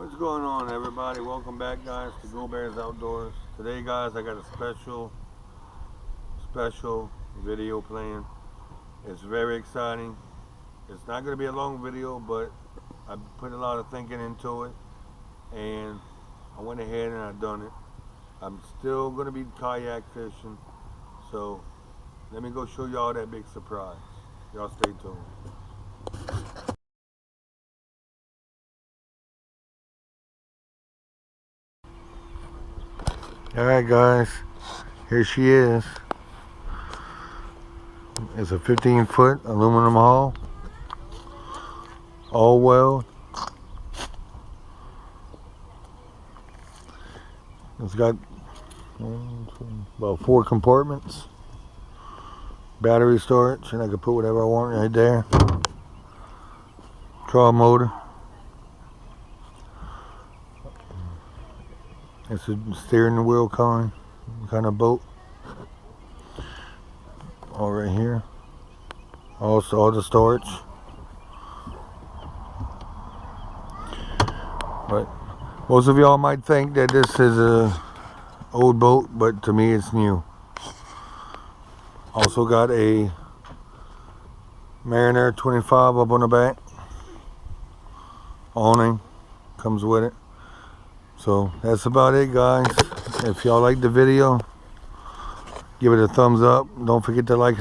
What's going on, everybody? Welcome back, guys, to Go Bears Outdoors. Today, guys, I got a special video playing. It's very exciting. It's not going to be a long video, but I put a lot of thinking into it, and I went ahead and I done it. I'm still going to be kayak fishing, so let me go show y'all that big surprise. Y'all stay tuned. Alright, guys, here she is. It's a 15-foot aluminum hull, all weld. It's got about 4 compartments, battery storage, and I can put whatever I want right there. Draw motor. It's a steering wheel kind of boat. All right here. Also all the storage. But most of y'all might think that this is a old boat, but to me it's new. Also got a Mariner 25 up on the back. Awning comes with it. So that's about it, guys. If y'all like the video, give it a thumbs up. Don't forget to like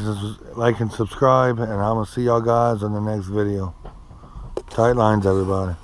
and subscribe, and I'm gonna see y'all guys on the next video. Tight lines, everybody.